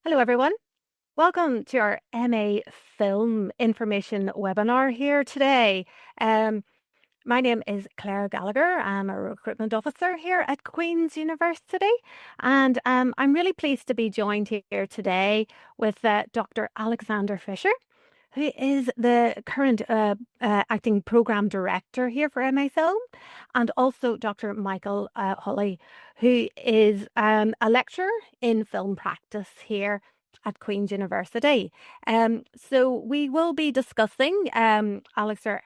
Hello, everyone. Welcome to our MA Film Information webinar here today. Um, my name is Claire Gallagher. I'm a recruitment officer here at Queen's University, and I'm really pleased to be joined here today with Dr. Alexander Fisher, who is the current acting program director here for MA Film, and also Dr. Michael Holly, who is a lecturer in film practice here at Queen's University. So we will be discussing, Alexander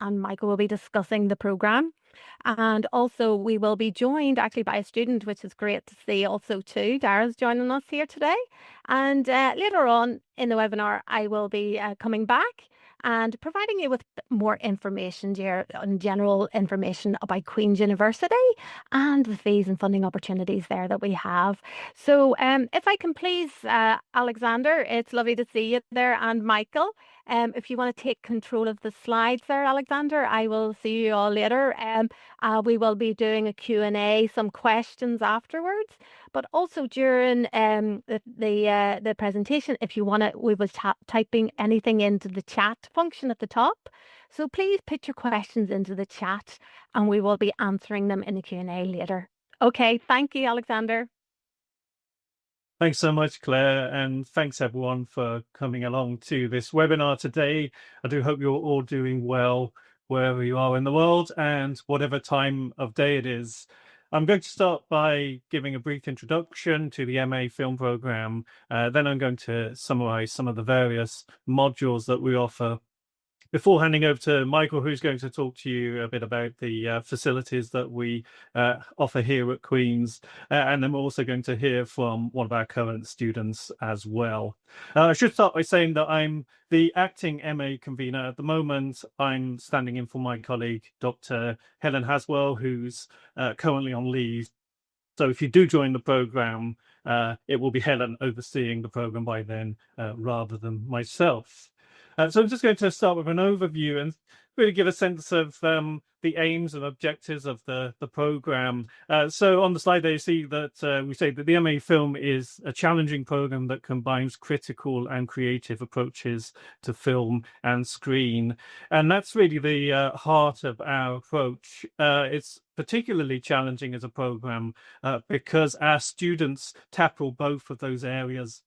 and Michael will be discussing the program. And also we will be joined actually by a student, which is great to see also too. Dara's joining us here today. And later on in the webinar, I will be coming back and providing you with more information here on general information about Queen's University and the fees and funding opportunities there that we have. So if I can please, Alexander, it's lovely to see you there, and Michael. If you want to take control of the slides there, Alexander, I will see you all later. We will be doing a Q&A, some questions afterwards, but also during the presentation, if you want to, we will typing anything into the chat function at the top. So please put your questions into the chat and we will be answering them in the Q&A later. Okay, thank you, Alexander. Thanks so much, Claire, and thanks everyone for coming along to this webinar today. I do hope you're all doing well wherever you are in the world and whatever time of day it is. I'm going to start by giving a brief introduction to the MA film program. Then I'm going to summarize some of the various modules that we offer before handing over to Michael, who's going to talk to you a bit about the facilities that we offer here at Queen's. And then we're also going to hear from one of our current students as well. I should start by saying that I'm the acting MA convener. At the moment, I'm standing in for my colleague, Dr. Helen Haswell, who's currently on leave. So if you do join the program, it will be Helen overseeing the program by then, rather than myself. So I'm just going to start with an overview and really give a sense of the aims and objectives of the program. So on the slide there, you see that we say that the MA Film is a challenging program that combines critical and creative approaches to film and screen. And that's really the heart of our approach. It's particularly challenging as a program because our students tackle both of those areas.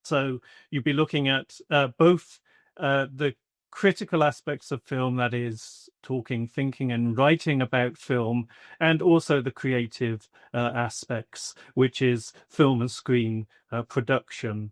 So you'll be looking at both the critical aspects of film, that is talking, thinking and writing about film, and also the creative aspects, which is film and screen production.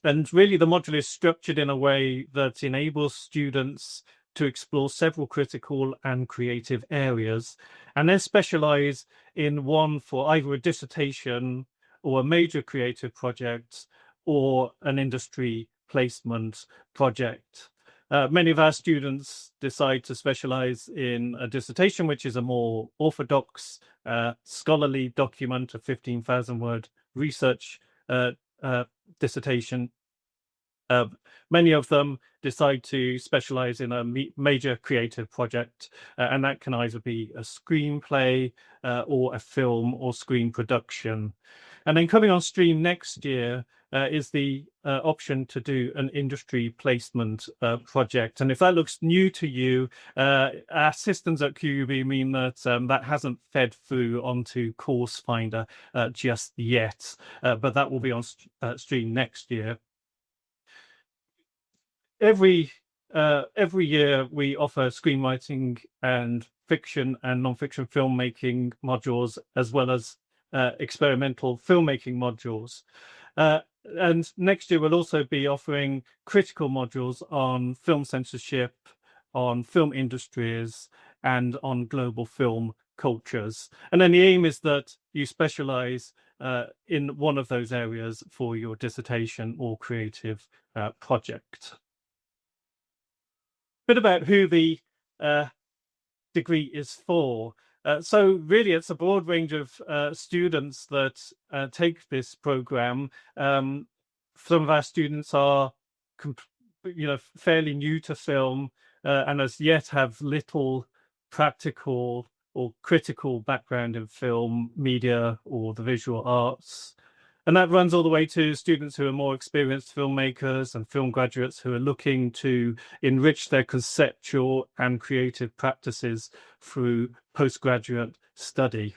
And really the module is structured in a way that enables students to explore several critical and creative areas and then specialize in one for either a dissertation or a major creative project or an industry placement project. Many of our students decide to specialize in a dissertation, which is a more orthodox scholarly document, a 15,000 word research dissertation. Many of them decide to specialize in a major creative project, and that can either be a screenplay or a film or screen production. And then coming on stream next year is the option to do an industry placement project. And if that looks new to you, our systems at QUB mean that that hasn't fed through onto Course Finder just yet, but that will be on stream next year. Every year we offer screenwriting and fiction and non-fiction filmmaking modules, as well as experimental filmmaking modules. And next year we'll also be offering critical modules on film censorship, on film industries, and on global film cultures. And then the aim is that you specialize in one of those areas for your dissertation or creative project. Bit about who the degree is for. So really, it's a broad range of students that take this program. Some of our students are, fairly new to film and as yet have little practical or critical background in film, media, or the visual arts. And that runs all the way to students who are more experienced filmmakers and film graduates who are looking to enrich their conceptual and creative practices through postgraduate study.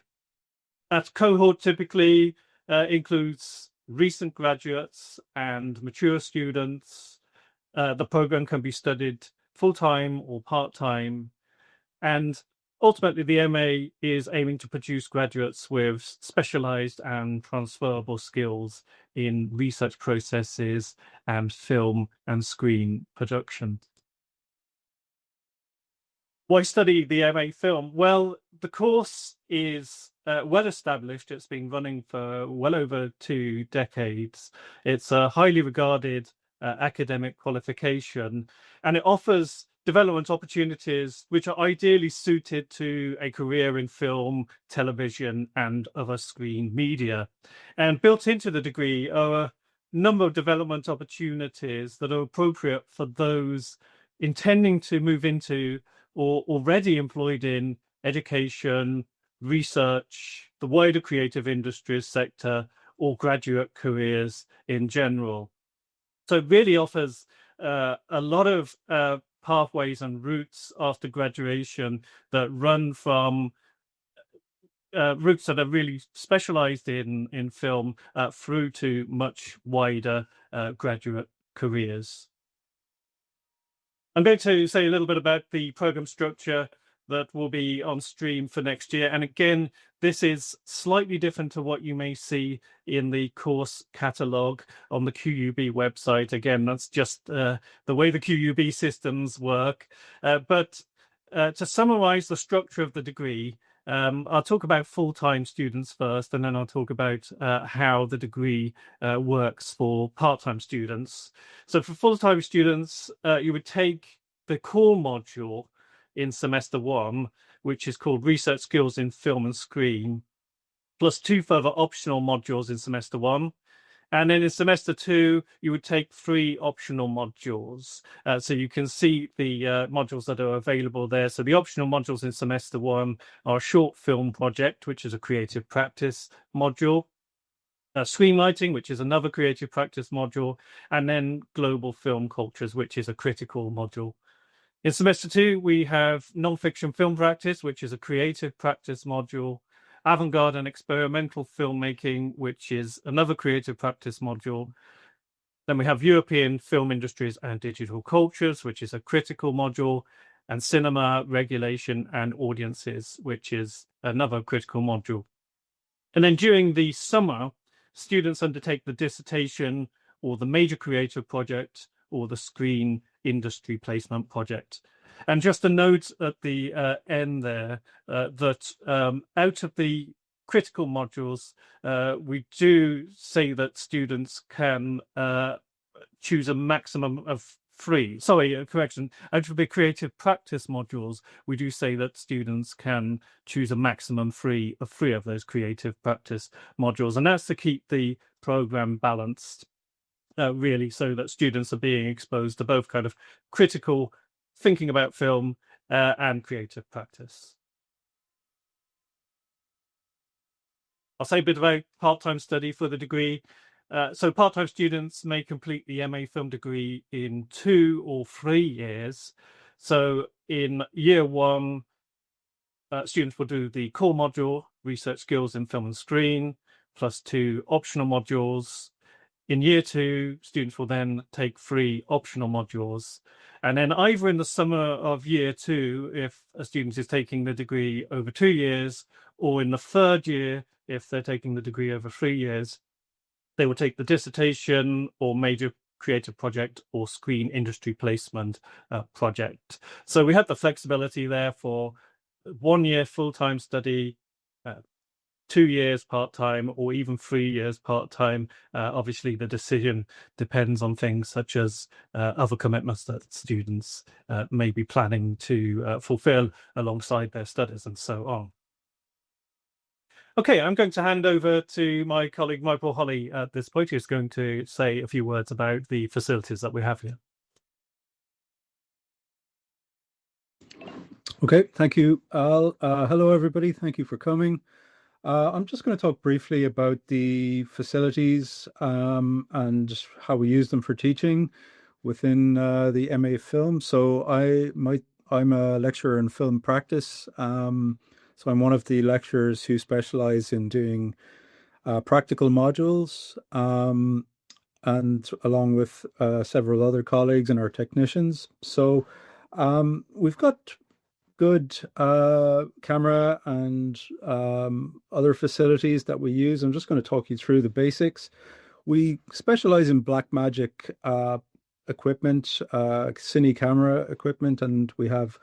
That cohort typically includes recent graduates and mature students. The program can be studied full-time or part-time. And ultimately, the MA is aiming to produce graduates with specialized and transferable skills in research processes and film and screen production. Why study the MA film? Well, the course is well established. It's been running for well over 2 decades. It's a highly regarded academic qualification, and it offers development opportunities which are ideally suited to a career in film, television, and other screen media. And built into the degree are a number of development opportunities that are appropriate for those intending to move into or already employed in education, research, the wider creative industries sector, or graduate careers in general. So it really offers a lot of pathways and routes after graduation that run from routes that are really specialized in film through to much wider graduate careers. I'm going to say a little bit about the program structure that will be on stream for next year. And again, this is slightly different to what you may see in the course catalogue on the QUB website. Again, that's just the way the QUB systems work. But to summarize the structure of the degree, I'll talk about full-time students first, and then I'll talk about how the degree works for part-time students. So for full-time students, you would take the core module in semester 1, which is called Research Skills in Film and Screen, plus 2 further optional modules in semester 1. And then in semester 2, you would take 3 optional modules. So you can see the modules that are available there. So the optional modules in semester 1 are a short film project, which is a creative practice module, screenwriting, which is another creative practice module, and then global film cultures, which is a critical module. In semester 2, we have non-fiction film practice, which is a creative practice module, avant-garde and experimental filmmaking, which is another creative practice module. Then we have European film industries and digital cultures, which is a critical module, and cinema, regulation and audiences, which is another critical module. And then during the summer, students undertake the dissertation or the major creative project or the screen industry placement project. And just a note at the end there that out of the critical modules, we do say that students can choose a maximum of 3. Sorry, correction. Out of the creative practice modules, we do say that students can choose a maximum of 3 of those creative practice modules. And that's to keep the program balanced, really, so that students are being exposed to both kind of critical thinking about film and creative practice. I'll say a bit about part-time study for the degree. So part-time students may complete the MA film degree in 2 or 3 years. So in year 1, students will do the core module, Research Skills in Film and Screen, plus 2 optional modules. In year 2, students will then take 3 optional modules. And then either in the summer of year 2, if a student is taking the degree over 2 years, or in the 3rd year, if they're taking the degree over 3 years, they will take the dissertation or major creative project or screen industry placement project. So we have the flexibility there for 1 year full-time study, 2 years part-time, or even 3 years part-time. Obviously, the decision depends on things such as other commitments that students may be planning to fulfill alongside their studies and so on. Okay, I'm going to hand over to my colleague Michael Holly at this point, who's going to say a few words about the facilities that we have here. Okay, thank you, Al. Hello, everybody. Thank you for coming. I'm just going to talk briefly about the facilities and how we use them for teaching within the MA Film. I'm a lecturer in film practice. So I'm one of the lecturers who specialize in doing practical modules, and along with several other colleagues and our technicians. So we've got good camera and other facilities that we use. I'm just going to talk you through the basics. We specialize in Blackmagic equipment, cine camera equipment, and we have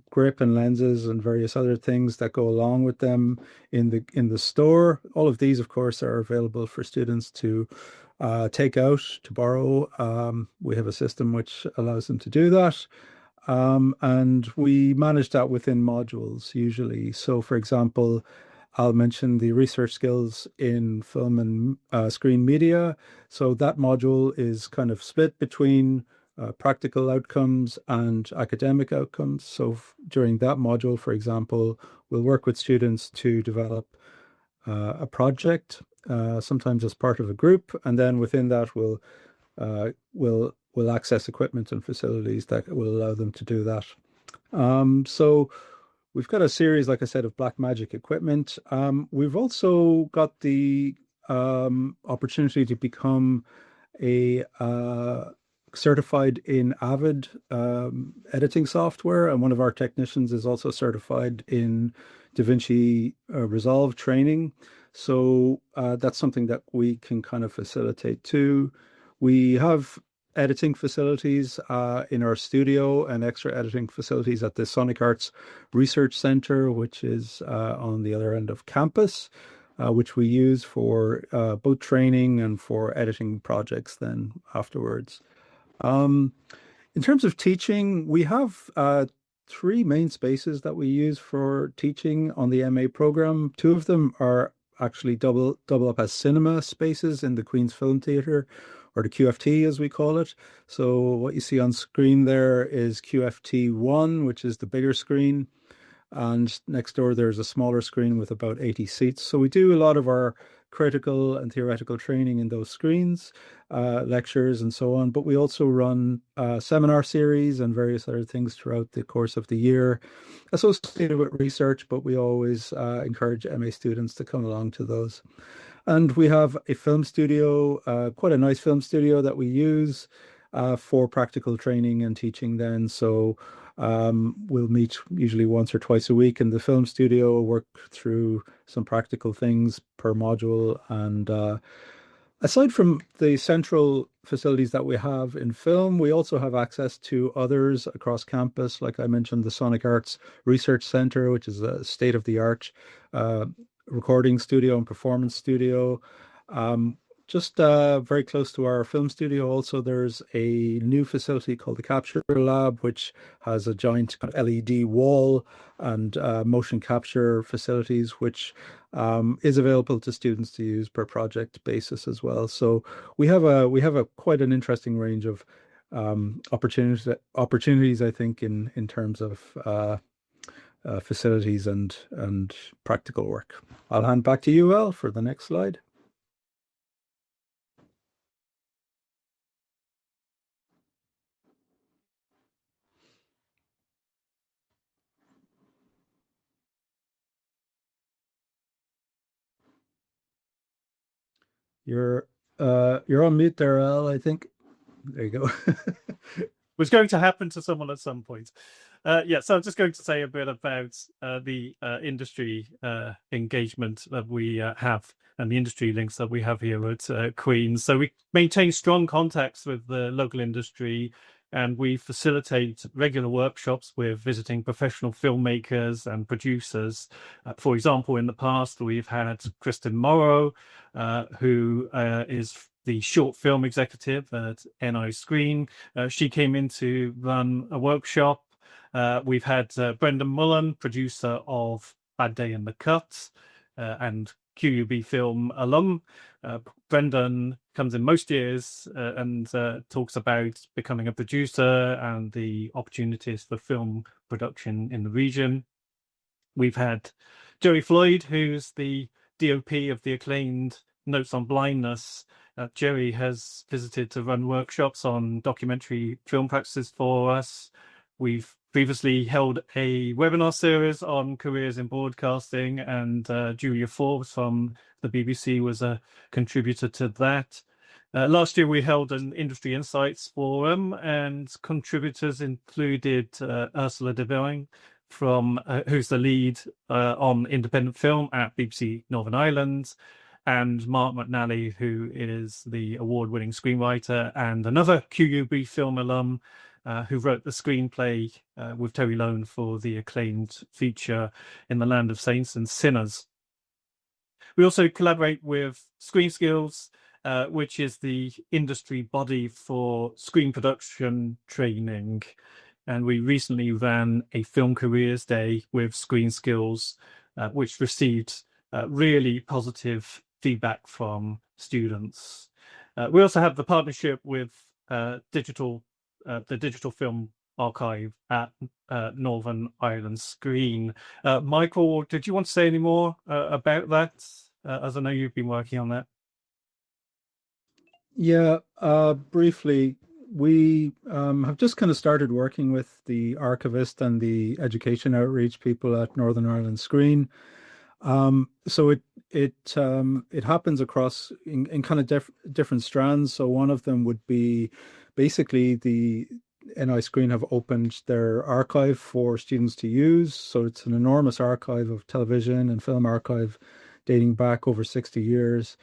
grip and lenses and various other things that go along with them in the store. All of these, of course, are available for students to take out, to borrow. We have a system which allows them to do that. And we manage that within modules usually. So, for example, I'll mention the research skills in film and screen media. So that module is kind of split between practical outcomes and academic outcomes. So during that module, for example, we'll work with students to develop a project, sometimes as part of a group, and then within that we'll access equipment and facilities that will allow them to do that. So we've got a series, like I said, of Blackmagic equipment. We've also got the opportunity to become a certified in Avid editing software, and one of our technicians is also certified in DaVinci Resolve training. So that's something that we can kind of facilitate too. We have editing facilities in our studio and extra editing facilities at the Sonic Arts Research Center, which is on the other end of campus, which we use for both training and for editing projects then afterwards. In terms of teaching, we have three main spaces that we use for teaching on the MA program. Two of them are actually double up as cinema spaces in the Queen's Film Theatre, or the QFT as we call it. So what you see on screen there is QFT1, which is the bigger screen. And next door, there's a smaller screen with about 80 seats. So we do a lot of our critical and theoretical training in those screens, lectures and so on. But we also run seminar series and various other things throughout the course of the year associated with research, but we always encourage MA students to come along to those. And we have a film studio, quite a nice film studio that we use for practical training and teaching then. So we'll meet usually once or twice a week in the film studio, work through some practical things per module. And aside from the central facilities that we have in film, we also have access to others across campus. Like I mentioned, the Sonic Arts Research Center, which is a state-of-the-art recording studio and performance studio. Just very close to our film studio also, there's a new facility called the Capture Lab, which has a giant LED wall and motion capture facilities, which is available to students to use per project basis as well. So we have a quite an interesting range of opportunities, I think, in terms of facilities and practical work. I'll hand back to you, El, for the next slide. You're on mute there, El, I think. There you go. Was going to happen to someone at some point. So I'm just going to say a bit about the industry engagement that we have and the industry links that we have here at Queen's. So we maintain strong contacts with the local industry, and we facilitate regular workshops with visiting professional filmmakers and producers. For example, in the past, we've had Kristen Morrow, who is the short film executive at NI Screen. She came in to run a workshop. We've had Brendan Mullen, producer of Bad Day in the Cut and QUB Film alum. Brendan comes in most years and talks about becoming a producer and the opportunities for film production in the region. We've had Joey Floyd, who's the DOP of the acclaimed Notes on Blindness. Joey has visited to run workshops on documentary film practices for us. We've previously held a webinar series on careers in broadcasting, and Julia Forbes from the BBC was a contributor to that. Last year, we held an Industry Insights Forum, and contributors included Ursula de Vering, who's the lead on independent film at BBC Northern Ireland, and Mark McNally, who is the award-winning screenwriter and another QUB film alum who wrote the screenplay with Terry Lone for the acclaimed feature In the Land of Saints and Sinners. We also collaborate with Screen Skills, which is the industry body for screen production training. And we recently ran a Film Careers Day with Screen Skills, which received really positive feedback from students. We also have the partnership with the Digital Film Archive at Northern Ireland Screen. Michael, did you want to say any more about that, as I know you've been working on that? Yeah, briefly, we have just kind of started working with the archivist and the education outreach people at Northern Ireland Screen. So it happens across in kind of different strands. So one of them would be basically the NI Screen have opened their archive for students to use. So it's an enormous archive of television and film archive dating back over 60 years.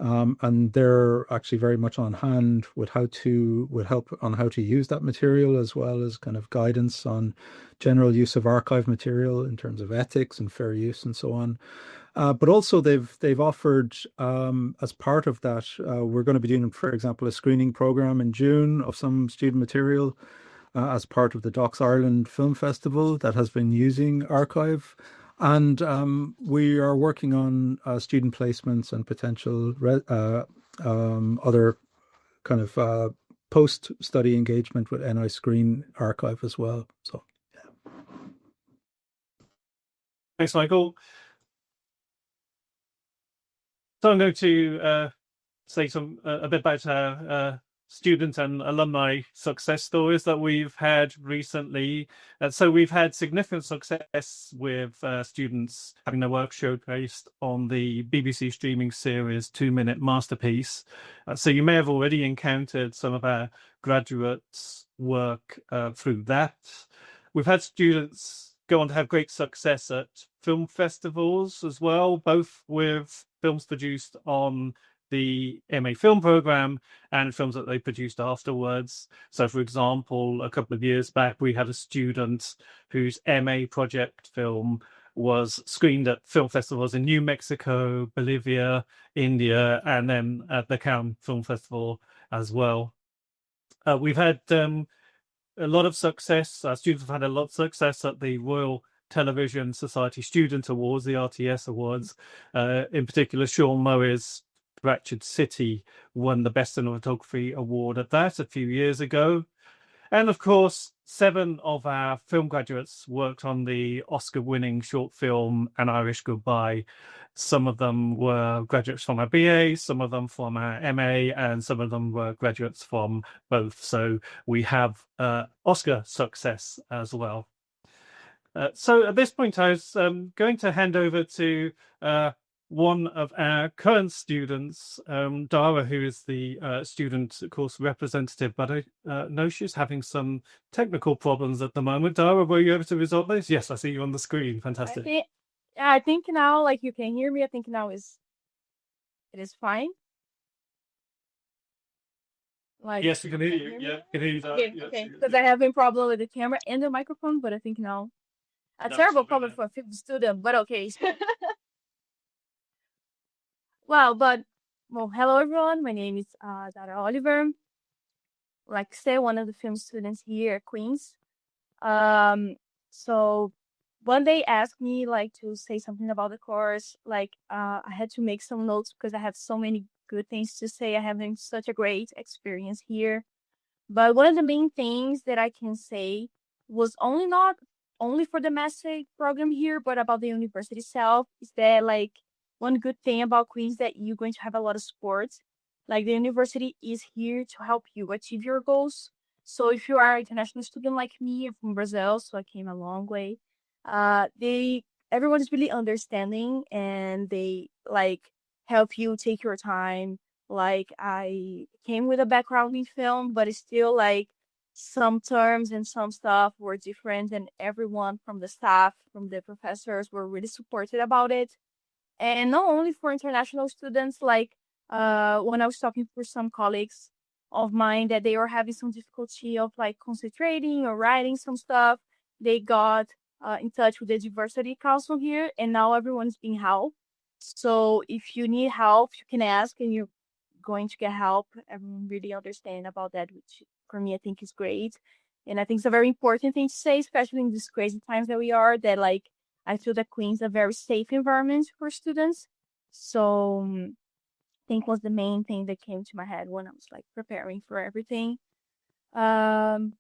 And they're actually very much on hand with help on how to use that material, as well as kind of guidance on general use of archive material in terms of ethics and fair use and so on. But also they've offered, as part of that, we're going to be doing, for example, a screening program in June of some student material as part of the Docs Ireland Film Festival that has been using archive. And we are working on student placements and potential other kind of post-study engagement with NI Screen Archive as well. So, yeah. Thanks, Michael. So I'm going to say a bit about our student and alumni success stories that we've had recently. So we've had significant success with students having their work showcased on the BBC streaming series 2 Minute Masterpiece. So you may have already encountered some of our graduates' work through that. We've had students go on to have great success at film festivals as well, both with films produced on the MA film program and films that they produced afterwards. So, for example, a couple of years back, we had a student whose MA project film was screened at film festivals in New Mexico, Bolivia, India, and then at the Cannes Film Festival as well. We've had a lot of success. Our students have had a lot of success at the Royal Television Society Student Awards, the RTS Awards. In particular, Sean Murray's Ratched City won the Best Cinematography Award at that a few years ago. And of course, 7 of our film graduates worked on the Oscar-winning short film An Irish Goodbye. Some of them were graduates from our BA, some of them from our MA, and some of them were graduates from both. So we have Oscar success as well. So at this point, I was going to hand over to one of our current students, Dara, who is the student course representative, but I know she's having some technical problems at the moment. Dara, were you able to resolve those? Yes, I see you on the screen. Fantastic. I think now, like, you can hear me. I think now it is fine. Like, yes, we can hear you. Yeah, can hear you. Okay, because I have a problem with the camera and the microphone, but I think now a terrible problem for a 50 student, but okay. Well, hello everyone. My name is Dara Oliver. Like say, one of the film students here at Queen's. So one day asked me like to say something about the course. Like I had to make some notes because I have so many good things to say. I'm having such a great experience here. But one of the main things that I can say was only not only for the master program here, but about the university itself, is that like one good thing about Queens that you're going to have a lot of sports. Like the university is here to help you achieve your goals. So if you are an international student like me, I'm from Brazil, so I came a long way. They everyone is really understanding and they like help you take your time. Like I came with a background in film, but it's still like some terms and some stuff were different, and everyone from the staff, from the professors, were really supportive about it. And not only for international students, like when I was talking for some colleagues of mine that they were having some difficulty of like concentrating or writing some stuff, they got in touch with the diversity council here, and now everyone's being helped. So if you need help, you can ask, and you're going to get help. Everyone really understand about that, which for me I think is great. And I think it's a very important thing to say, especially in these crazy times that we are, that like I feel that Queen's a very safe environment for students. So I think was the main thing that came to my head when I was like preparing for everything. Um,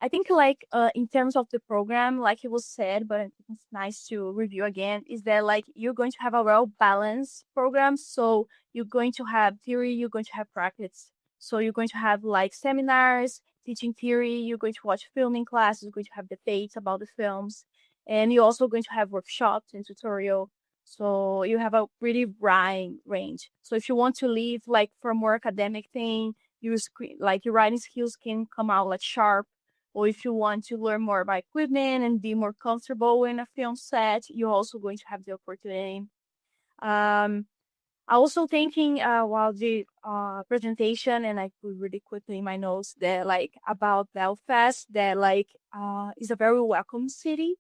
I think like in terms of the program, like it was said, but I think it's nice to review again, is that like you're going to have a well balanced program. So you're going to have theory, you're going to have practice. So you're going to have like seminars, teaching theory, you're going to watch filming classes, you're going to have debates about the films, and you're also going to have workshops and tutorial. So you have a pretty wide range. So if you want to leave like for a more academic thing, like your writing skills can come out like sharp, or if you want to learn more about equipment and be more comfortable in a film set, you're also going to have the opportunity. I also thinking while the presentation, and I put really quickly in my notes that like about Belfast, that like is a very welcome city,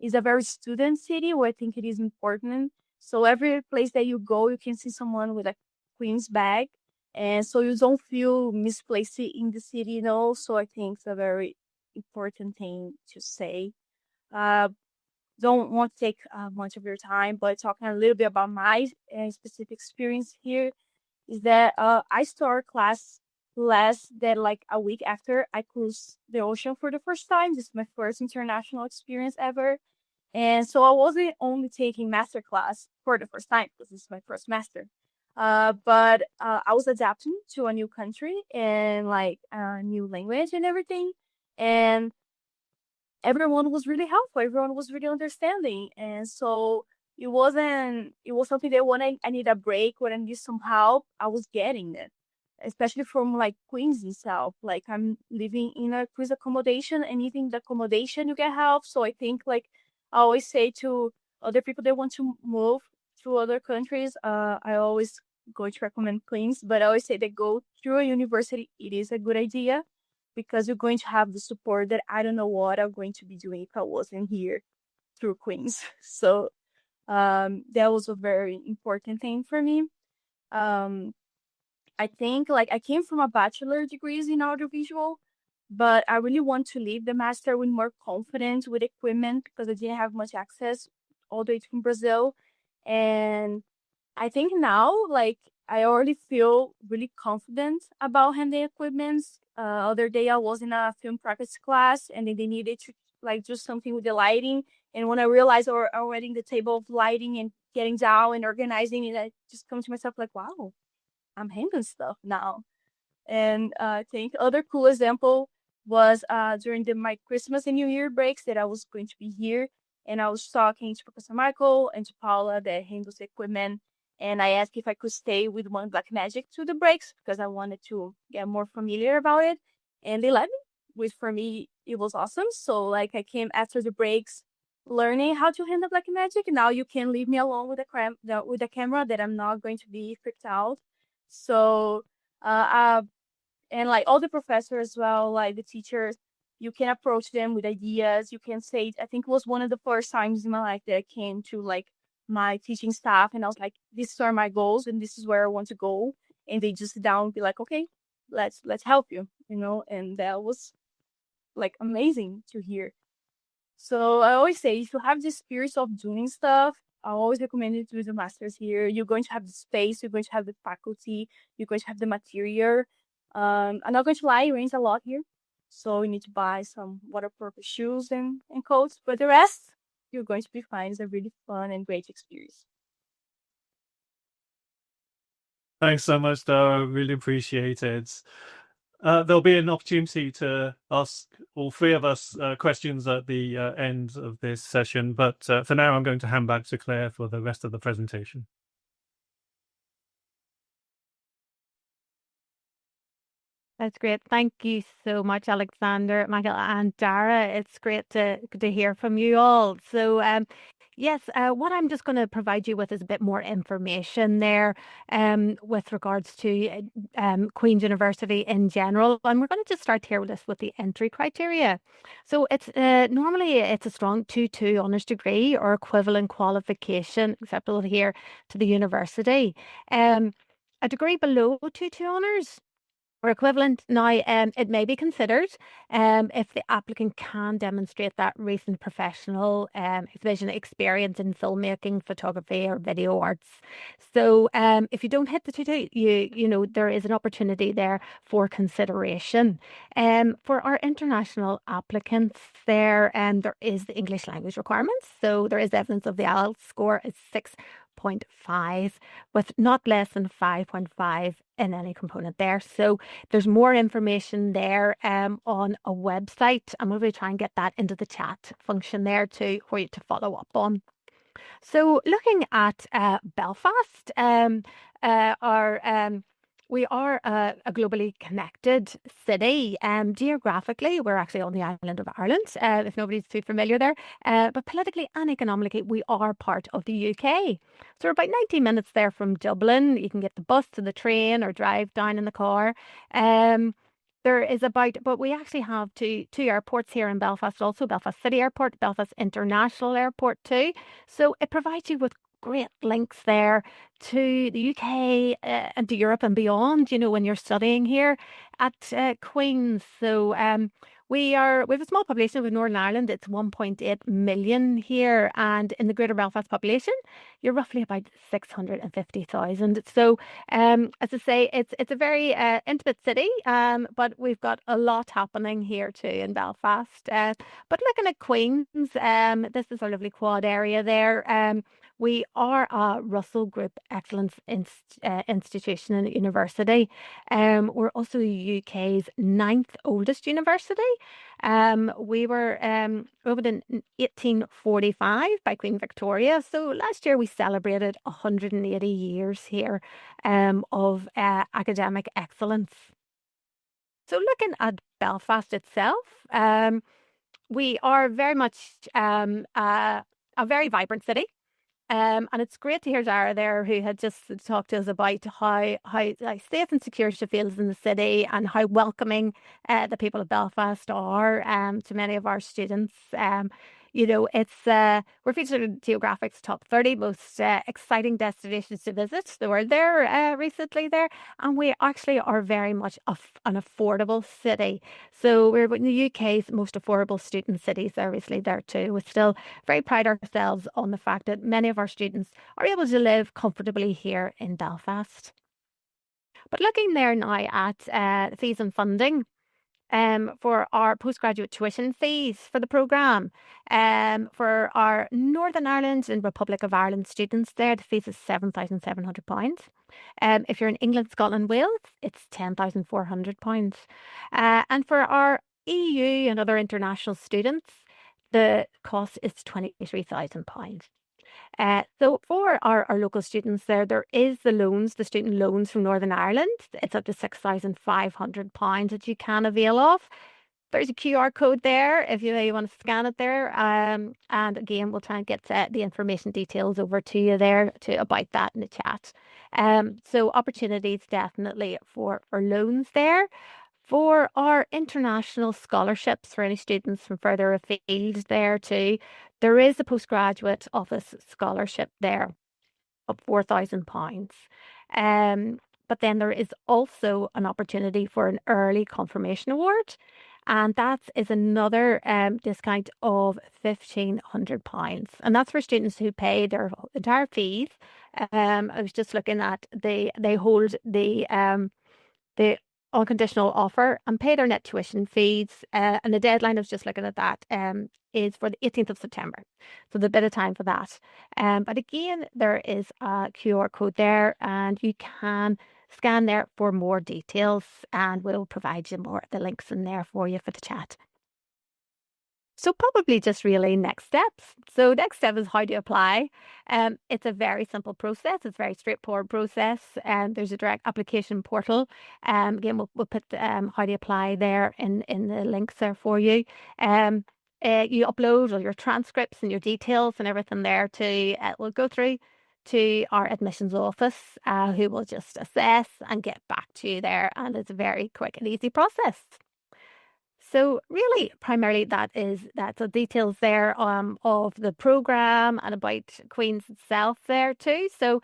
is a very student city where I think it is important. So every place that you go, you can see someone with a Queen's bag, and so you don't feel misplaced in the city, you know. So I think it's a very important thing to say. Uh, don't want to take much of your time, but talking a little bit about my specific experience here is that I start class less than like a week after I cruised the ocean for the first time. This is my first international experience ever. And so I wasn't only taking master class for the first time because this is my first master. But I was adapting to a new country and like a new language and everything. And everyone was really helpful. Everyone was really understanding. And so it was something that when I need a break, when I need some help, I was getting it. Especially from like Queens itself. Like I'm living in a cruise accommodation, and even the accommodation you get help. So I think like I always say to other people that want to move to other countries, I always going to recommend Queens, but I always say that go through a university, it is a good idea because you're going to have the support that I don't know what I'm going to be doing if I wasn't here through Queens. So that was a very important thing for me. Um, I think like I came from a bachelor degrees in audiovisual, but I really want to leave the master with more confidence with equipment because I didn't have much access all the way from Brazil. And I think now, like, I already feel really confident about handling equipments. Other day I was in a film practice class and then they needed to like do something with the lighting. And when I realized already the table of lighting and getting down and organizing it, I just come to myself like, wow, I'm handling stuff now. And I think other cool example was during my Christmas and New Year breaks that I was going to be here. And I was talking to Professor Michael and to Paula that handles the equipment. And I asked if I could stay with one Blackmagic to the breaks because I wanted to get more familiar about it. And they let me, which for me, it was awesome. So like I came after the breaks learning how to handle Blackmagic. Now you can leave me alone with the camera that I'm not going to be freaked out. So and like all the professors as well, like the teachers, you can approach them with ideas. You can say, I think it was one of the first times in my life that I came to like my teaching staff and I was like, these are my goals and this is where I want to go. And they just sit down and be like, okay, let's help you, you know, and that was like amazing to hear. So I always say if you have the spirit of doing stuff, I always recommend you to do the masters here. You're going to have the space, you're going to have the faculty, you're going to have the material. I'm not going to lie, it rains a lot here. So you need to buy some waterproof shoes and coats. But the rest, you're going to be fine. It's a really fun and great experience. Thanks so much, Dara. Really appreciate it. There'll be an opportunity to ask all three of us questions at the end of this session, but for now I'm going to hand back to Claire for the rest of the presentation. That's great. Thank you so much, Alexander, Michael, and Dara. It's great to hear from you all. So, yes, what I'm just going to provide you with is a bit more information there, with regards to Queen's University in general. And we're going to just start here with the entry criteria. So it's normally it's a strong 2-2 honours degree or equivalent qualification acceptable here to the university. A degree below 2-2 honours or equivalent. Now, it may be considered if the applicant can demonstrate that recent professional exhibition experience in filmmaking, photography, or video arts. So, if you don't hit the 2-2, you know there is an opportunity there for consideration. For our international applicants, there is the English language requirements. So there is evidence of the IELTS score is 6.5 with not less than 5.5 in any component there. So there's more information there on a website. I'm going to try and get that into the chat function there too for you to follow up on. So looking at Belfast, we are a globally connected city. Geographically, we're actually on the island of Ireland, if nobody's too familiar there. But politically and economically, we are part of the UK. So we're about 90 minutes there from Dublin. You can get the bus to the train or drive down in the car. There is but we actually have two airports here in Belfast, also Belfast City Airport, Belfast International Airport too. So it provides you with great links there to the UK and to Europe and beyond, you know, when you're studying here at Queen's. So we have a small population of Northern Ireland. It's 1.8 million here, and in the Greater Belfast population, you're roughly about 650,000. So, as I say, it's a very intimate city, but we've got a lot happening here too in Belfast. But looking at Queen's, this is our lovely quad area there. We are a Russell Group Excellence Institution and University. We're also the UK's 9th oldest university. We were opened in 1845 by Queen Victoria. So last year we celebrated 180 years here of academic excellence. So looking at Belfast itself, we are very much a very vibrant city. And it's great to hear Dara there, who had just talked to us about how safe and secure she feels in the city and how welcoming the people of Belfast are to many of our students. You know, we're featured in Geographic's top 30 most exciting destinations to visit. They were there recently there, and we actually are very much an affordable city. So we're in the UK's most affordable student cities, obviously there too. We still very pride ourselves on the fact that many of our students are able to live comfortably here in Belfast. But looking there now at fees and funding, for our postgraduate tuition fees for the programme. For our Northern Ireland and Republic of Ireland students there, the fees is £7,700. If you're in England, Scotland, Wales, it's £10,400. And for our EU and other international students, the cost is £23,000. So for our local students there is the student loans from Northern Ireland. It's up to £6,500 that you can avail of. There's a QR code there if you want to scan it there. And again, we'll try and get the information details over to you there about that in the chat. So opportunities definitely for loans there. For our international scholarships for any students from further afield there too, there is a postgraduate office scholarship there of £4,000. But then there is also an opportunity for an early confirmation award, and that is another discount of £1,500. And that's for students who pay their entire fees. I was just looking at they hold the unconditional offer and pay their net tuition fees. And the deadline, I was just looking at that, is for the 18th of September. So there's a bit of time for that. But again, there is a QR code there and you can scan there for more details, and we'll provide you more the links in there for you for the chat. So probably just really next steps. So next step is how to apply. It's a very simple process. It's a very straightforward process. There's a direct application portal. Again, we'll put how to apply there in the links there for you. You upload all your transcripts and your details and everything there to, we'll go through to our admissions office, who will just assess and get back to you there. And it's a very quick and easy process. So really, primarily, that's the details there of the programme and about Queen's itself there too. So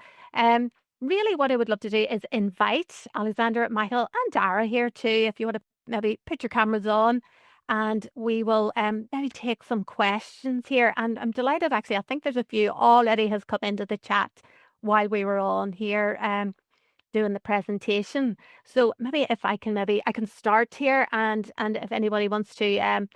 really what I would love to do is invite Alexander, Michael and Dara here too, if you want to maybe put your cameras on, and we will maybe take some questions here. And I'm delighted, actually, I think there's a few already has come into the chat while we were on here doing the presentation. So maybe if I can start here, and if anybody wants to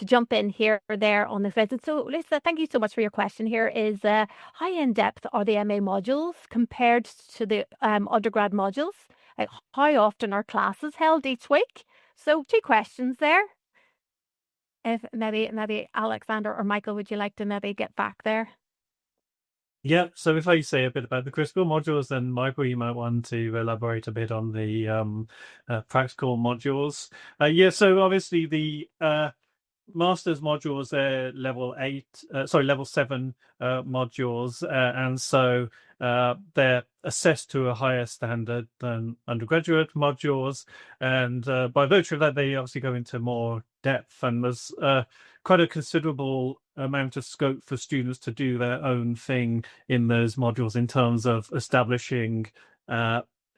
jump in here or there on this visit. So Lisa, thank you so much for your question here. Is how in depth are the MA modules compared to the undergrad modules? Like, how often are classes held each week? So 2 questions there. If maybe Alexander or Michael, would you like to maybe get back there? Yeah, so if I say a bit about the critical modules, then Michael, you might want to elaborate a bit on the practical modules. So obviously the master's modules, they're level 7 modules, and so they're assessed to a higher standard than undergraduate modules, and by virtue of that, they obviously go into more depth, and there's quite a considerable amount of scope for students to do their own thing in those modules in terms of establishing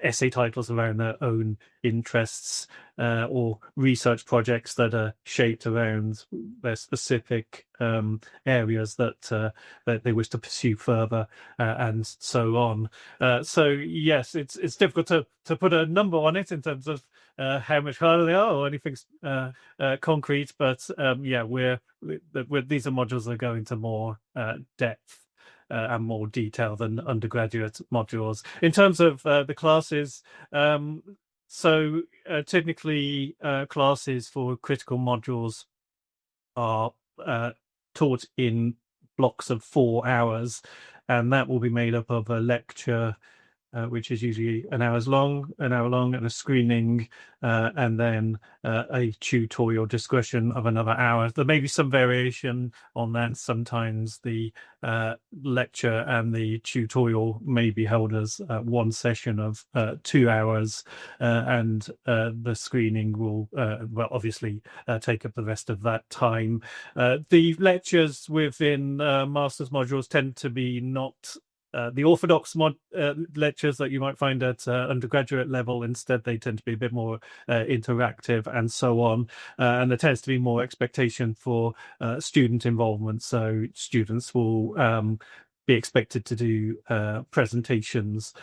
essay titles around their own interests, or research projects that are shaped around their specific areas that they wish to pursue further, and so on. So yes, it's difficult to put a number on it in terms of how much harder they are or anything concrete, but these are modules that go into more depth and more detail than undergraduate modules. In terms of the classes, typically classes for critical modules are taught in blocks of 4 hours, and that will be made up of a lecture, which is usually an hour long, and a screening, and then a tutorial discussion of another hour. There may be some variation on that. Sometimes the lecture and the tutorial may be held as one session of 2 hours, and the screening will obviously take up the rest of that time. The lectures within master's modules tend to be not the orthodox lectures that you might find at undergraduate level. Instead, they tend to be a bit more interactive and so on. And there tends to be more expectation for student involvement. So students will be expected to do presentations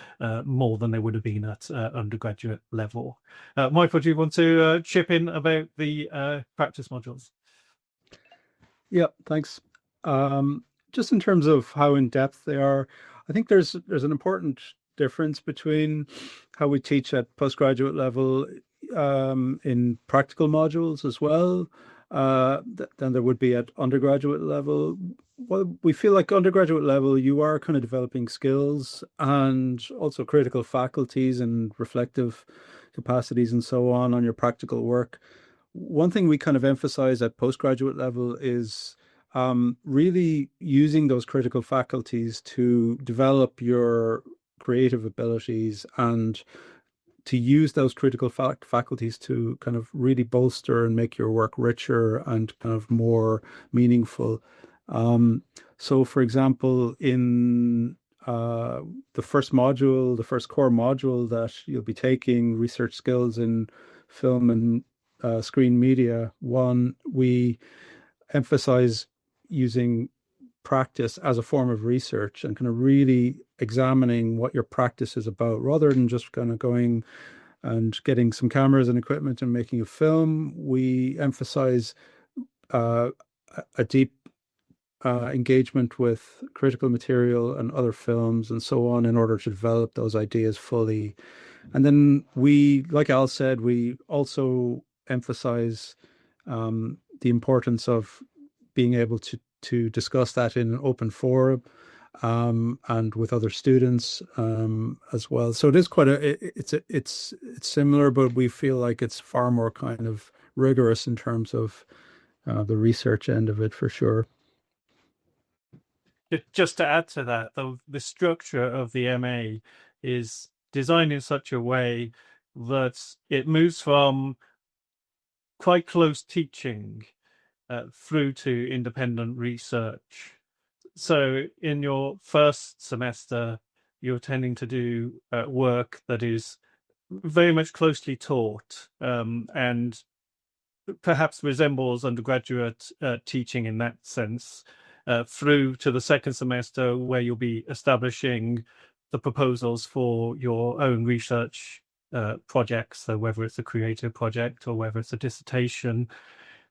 more than they would have been at undergraduate level. Michael, do you want to chip in about the practice modules? Yeah, thanks. Just in terms of how in depth they are, I think there's an important difference between how we teach at postgraduate level in practical modules as well than there would be at undergraduate level. Well, we feel like undergraduate level, you are kind of developing skills and also critical faculties and reflective capacities and so on your practical work. One thing we kind of emphasize at postgraduate level is really using those critical faculties to develop your creative abilities and to use those critical faculties to kind of really bolster and make your work richer and kind of more meaningful. So, for example, in the first core module that you'll be taking, research skills in film and screen media, we emphasize using practice as a form of research and kind of really examining what your practice is about, rather than just kind of going and getting some cameras and equipment and making a film. We emphasize a deep engagement with critical material and other films and so on in order to develop those ideas fully. And then we, like Al said, we also emphasize the importance of being able to discuss that in an open forum and with other students as well. So it is quite it's similar, but we feel like it's far more kind of rigorous in terms of the research end of it, for sure. Just to add to that, the structure of the MA is designed in such a way that it moves from quite close teaching through to independent research. So in your first semester, you're tending to do work that is very much closely taught and perhaps resembles undergraduate teaching in that sense, through to the second semester, where you'll be establishing the proposals for your own research projects, so whether it's a creative project or whether it's a dissertation.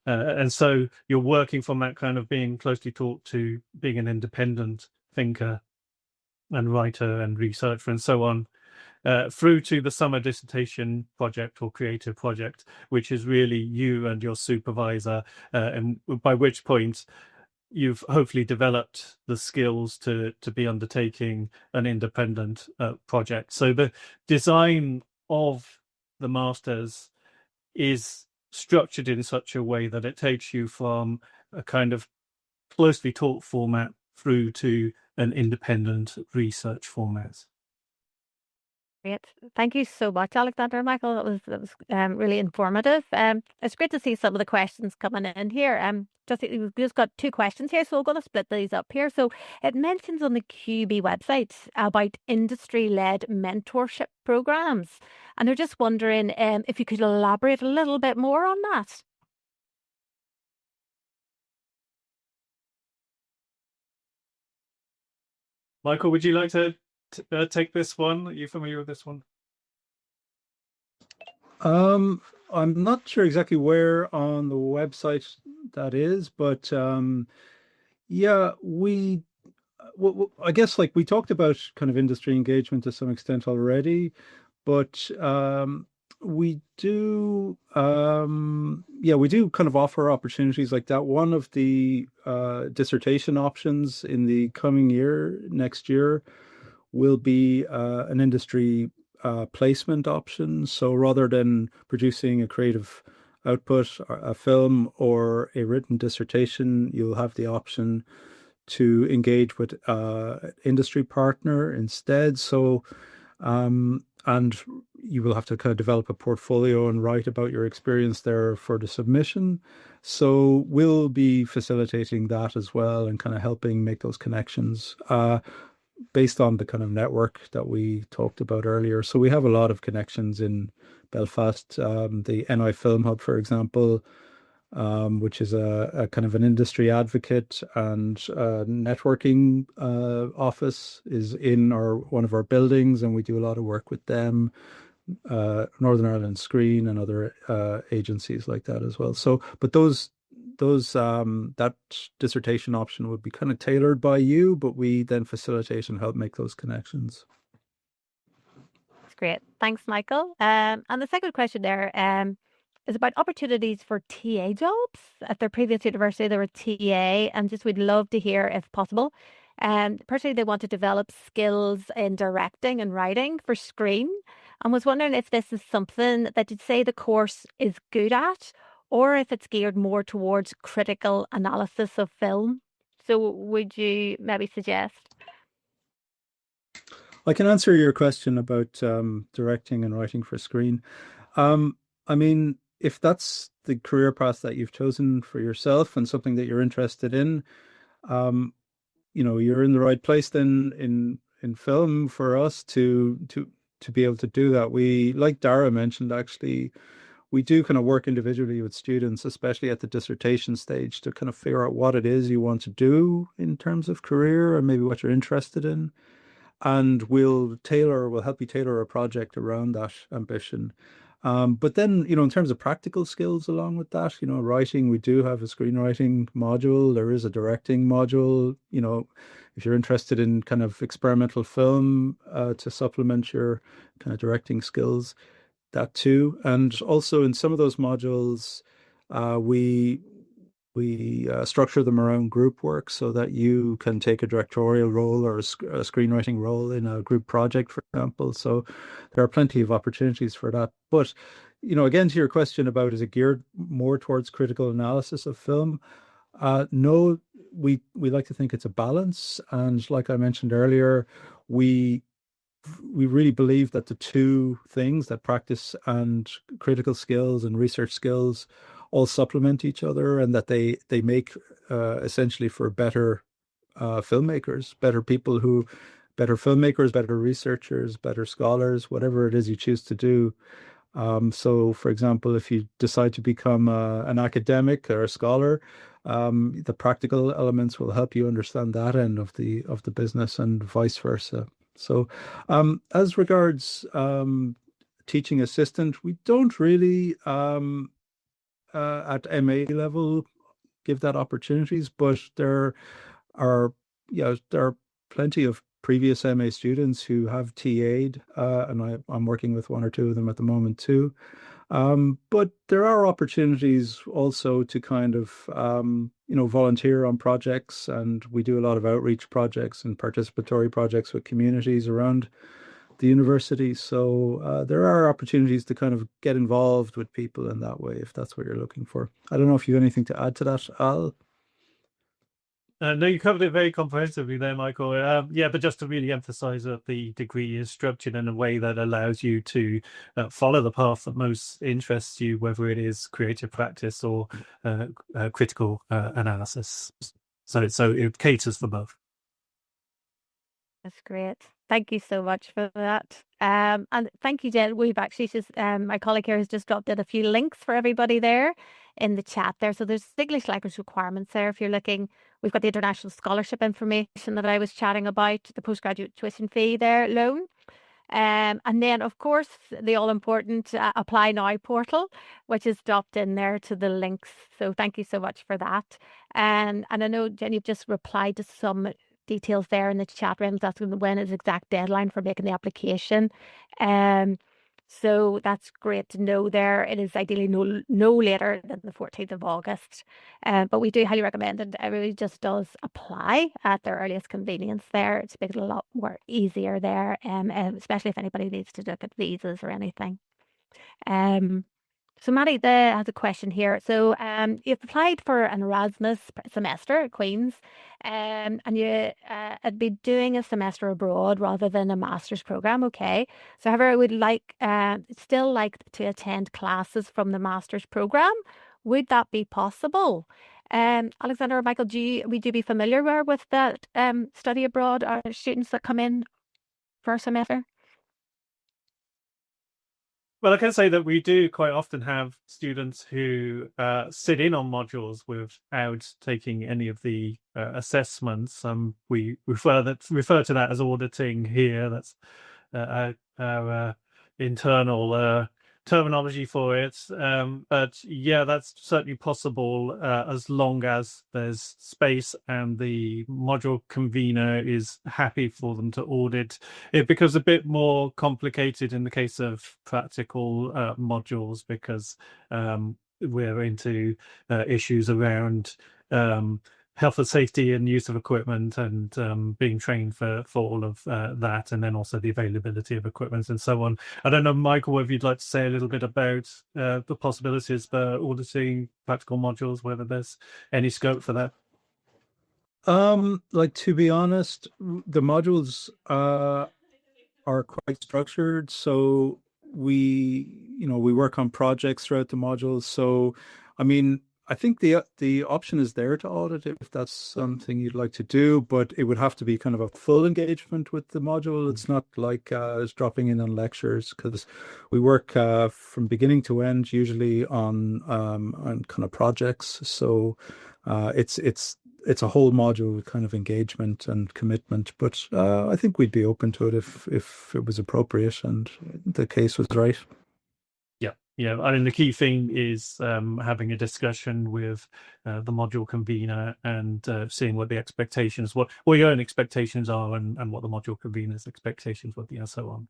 And so you're working from that kind of being closely taught to being an independent thinker and writer and researcher and so on, through to the summer dissertation project or creative project, which is really you and your supervisor, and by which point you've hopefully developed the skills to be undertaking an independent project. So the design of the masters is structured in such a way that it takes you from a kind of closely taught format through to an independent research format. Great. Thank you so much, Alexander and Michael. That was really informative. It's great to see some of the questions coming in here. We've just got 2 questions here, so we're going to split these up here. So it mentions on the QUB website about industry-led mentorship programs, and they're just wondering if you could elaborate a little bit more on that. Michael, would you like to take this one? Are you familiar with this one? I'm not sure exactly where on the website that is, but yeah, I guess like we talked about kind of industry engagement to some extent already, but we do kind of offer opportunities like that. One of the dissertation options in the coming year, next year, will be an industry placement option. So rather than producing a creative output, a film or a written dissertation, you'll have the option to engage with industry partner instead. So and you will have to kind of develop a portfolio and write about your experience there for the submission. So we'll be facilitating that as well and kind of helping make those connections based on the kind of network that we talked about earlier. So we have a lot of connections in Belfast, the NI Film Hub, for example, which is a kind of an industry advocate and networking office is in one of our buildings, and we do a lot of work with them. Northern Ireland Screen and other agencies like that as well. So, but that dissertation option would be kind of tailored by you, but we then facilitate and help make those connections. That's great. Thanks, Michael. And the second question there is about opportunities for TA jobs. At their previous university, they were TA, and just we'd love to hear if possible. Personally, they want to develop skills in directing and writing for screen, and was wondering if this is something that you'd say the course is good at, or if it's geared more towards critical analysis of film. So would you maybe suggest? I can answer your question about directing and writing for screen. I mean, if that's the career path that you've chosen for yourself and something that you're interested in, you're in the right place then in film for us to be able to do that. We, like Dara mentioned, actually, we do kind of work individually with students, especially at the dissertation stage, to kind of figure out what it is you want to do in terms of career and maybe what you're interested in. and we'll help you tailor a project around that ambition. But then, in terms of practical skills along with that, writing, we do have a screenwriting module. There is a directing module. If you're interested in kind of experimental film to supplement your kind of directing skills, that too. And also in some of those modules, we structure them around group work so that you can take a directorial role or a screenwriting role in a group project, for example. So there are plenty of opportunities for that. But, again, to your question about is it geared more towards critical analysis of film? No, we like to think it's a balance. And like I mentioned earlier, we really believe that the two things, that practice and critical skills and research skills, all supplement each other, and that they make essentially for better filmmakers, better filmmakers, better researchers, better scholars, whatever it is you choose to do. So, for example, if you decide to become an academic or a scholar, the practical elements will help you understand that end of the business, and vice versa. So, as regards teaching assistant, we don't really at MA level give that opportunities, but there are plenty of previous MA students who have TA'd, and I'm working with one or two of them at the moment too. But there are opportunities also to kind of volunteer on projects, and we do a lot of outreach projects and participatory projects with communities around the university. So there are opportunities to kind of get involved with people in that way, if that's what you're looking for. I don't know if you have anything to add to that, Al. No, you covered it very comprehensively there, Michael. But just to really emphasize that the degree is structured in a way that allows you to follow the path that most interests you, whether it is creative practice or critical analysis. So it caters for both. That's great. Thank you so much for that. And thank you, Jen. We've actually just, my colleague here has just dropped in a few links for everybody there in the chat there. So there's English language requirements there. If you're looking, we've got the international scholarship information that I was chatting about, the postgraduate tuition fee there, loan. And then, of course, the all-important Apply Now portal, which is dropped in there to the links. So thank you so much for that. And I know, Jen, you've just replied to some details there in the chat room. That's when is exact deadline for making the application. So that's great to know there. It is ideally no later than the 14th of August. But we do highly recommend that everybody just does apply at their earliest convenience there. It's making it a lot more easier there, especially if anybody needs to look at visas or anything. So Maddie has a question here. So you've applied for an Erasmus semester at Queen's, and you'd be doing a semester abroad rather than a master's program. Okay. So however, I would still like to attend classes from the master's program. Would that be possible? Alexander or Michael, would you be familiar with that study abroad students that come in for a semester? Well, I can say that we do quite often have students who sit in on modules without taking any of the assessments. We refer to that as auditing here. That's our internal terminology for it. But yeah, that's certainly possible as long as there's space and the module convener is happy for them to audit. It becomes a bit more complicated in the case of practical modules because we're into issues around health and safety and use of equipment and being trained for all of that, and then also the availability of equipment and so on. I don't know, Michael, if you'd like to say a little bit about the possibilities for auditing practical modules, whether there's any scope for that. To be honest, the modules are quite structured. So we work on projects throughout the modules. So, I mean, I think the option is there to audit it if that's something you'd like to do, but it would have to be kind of a full engagement with the module. It's not like it's dropping in on lectures, because we work from beginning to end usually on kind of projects. So it's it's a whole module with kind of engagement and commitment. But I think we'd be open to it if it was appropriate and the case was right. Yeah. I mean, the key thing is having a discussion with the module convener and seeing what the expectations, what your own expectations are, and what the module convener's expectations would be, and so on.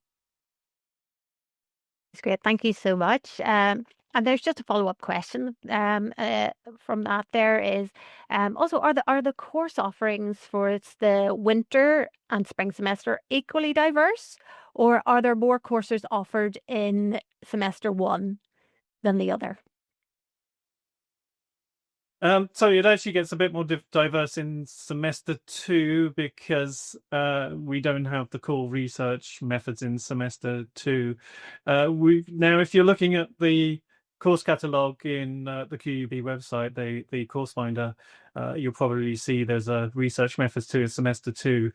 That's great. Thank you so much. And there's just a follow-up question from that. There is also, are the course offerings for the winter and spring semester equally diverse, or are there more courses offered in semester one than the other? So it actually gets a bit more diverse in semester two because we don't have the core research methods in semester two. Now, if you're looking at the course catalog in the QUB website, the course finder, you'll probably see there's a research methods 2 in semester 2,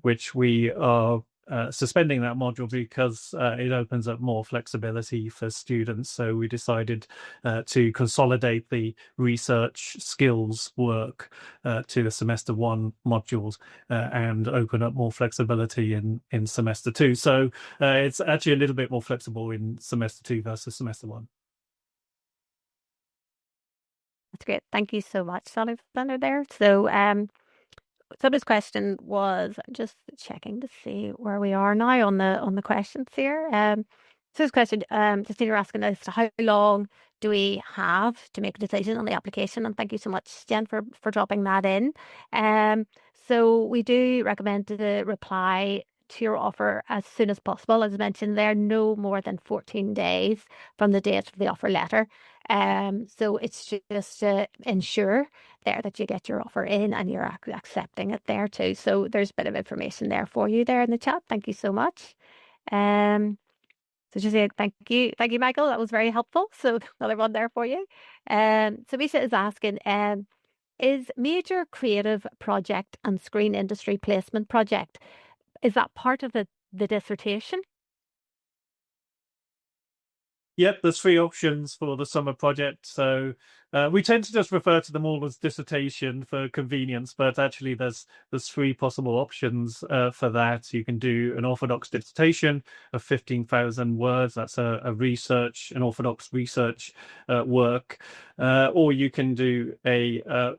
which we are suspending that module because it opens up more flexibility for students. So we decided to consolidate the research skills work to the semester 1 modules and open up more flexibility in semester 2. So it's actually a little bit more flexible in semester 2 versus semester 1. That's great. Thank you so much, Alexander there. So somebody's question was, just checking to see where we are now on the questions here. So this question, Justina asking us, how long do we have to make a decision on the application? And thank you so much, Jen, for dropping that in. So we do recommend to reply to your offer as soon as possible. As mentioned, there no more than 14 days from the date of the offer letter. So it's just to ensure there that you get your offer in and you're accepting it there too. So there's a bit of information there for you there in the chat. Thank you so much. So just say thank you, Michael. That was very helpful. So another one there for you. So Misha is asking, is major creative project and screen industry placement project, is that part of the dissertation? Yep, there's 3 options for the summer project. So we tend to just refer to them all as dissertation for convenience, but actually there's 3 possible options for that. You can do an orthodox dissertation of 15,000 words. That's an orthodox research work. Or you can do a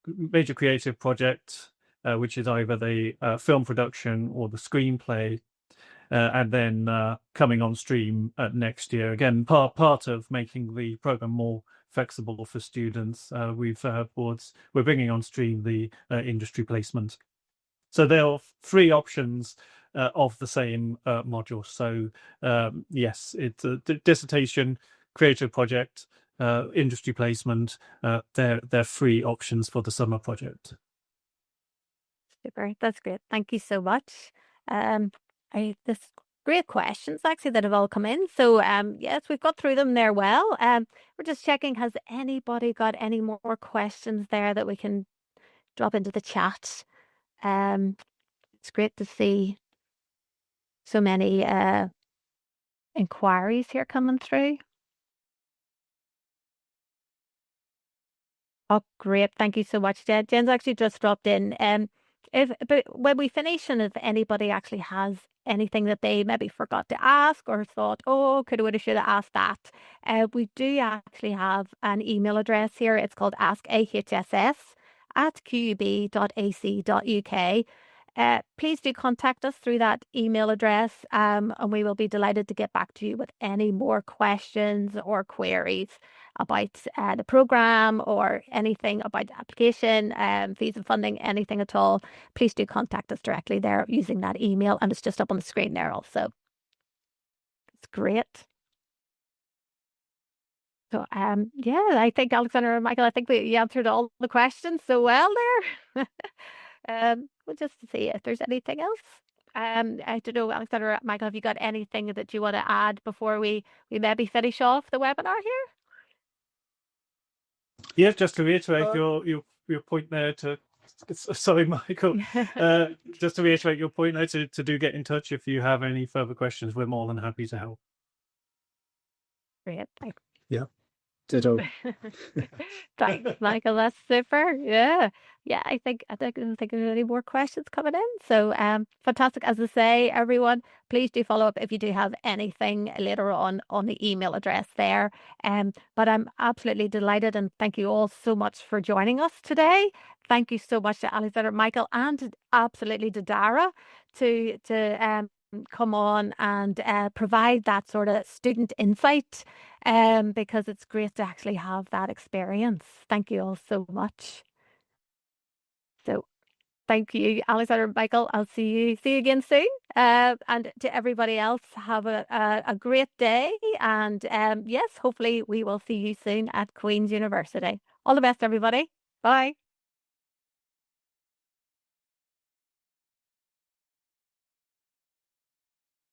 major creative project, which is either the film production or the screenplay. And then coming on stream next year. Again, part of making the program more flexible for students, we're bringing on stream the industry placement. So there are 3 options of the same module. So yes, it's a dissertation, creative project, industry placement. They're 3 options for the summer project. Super, that's great. Thank you so much. This great questions actually that have all come in. So yes, we've got through them there well. We're just checking, has anybody got any more questions there that we can drop into the chat? It's great to see so many inquiries here coming through. Oh, great. Thank you so much, Jen. Jen's actually just dropped in. But when we finish, and if anybody actually has anything that they maybe forgot to ask or thought, oh, could have, should have asked that, we do actually have an email address here. It's called askahss@qub.ac.uk. Please do contact us through that email address, and we will be delighted to get back to you with any more questions or queries about the programme or anything about the application, fees and funding, anything at all. Please do contact us directly there using that email, and it's just up on the screen there also. It's great. So yeah, I think Alexander and Michael, I think you answered all the questions so well there. We'll just see if there's anything else. I don't know, Alexander, Michael, have you got anything that you want to add before we maybe finish off the webinar here? Yeah, just to reiterate your point there sorry, Michael. Just to reiterate your point there to do get in touch if you have any further questions. We're more than happy to help. Great. Yeah. Ditto. Thanks, Michael. That's super. Yeah. Yeah, I don't think there's any more questions coming in. So fantastic. As I say, everyone, please do follow up if you do have anything later on the email address there. But I'm absolutely delighted and thank you all so much for joining us today. Thank you so much to Alexander, Michael, and absolutely to Dara to come on and provide that sort of student insight because it's great to actually have that experience. Thank you all so much. So thank you, Alexander and Michael. I'll see you again soon. And to everybody else, have a great day. And yes, hopefully we will see you soon at Queen's University. All the best, everybody. Bye.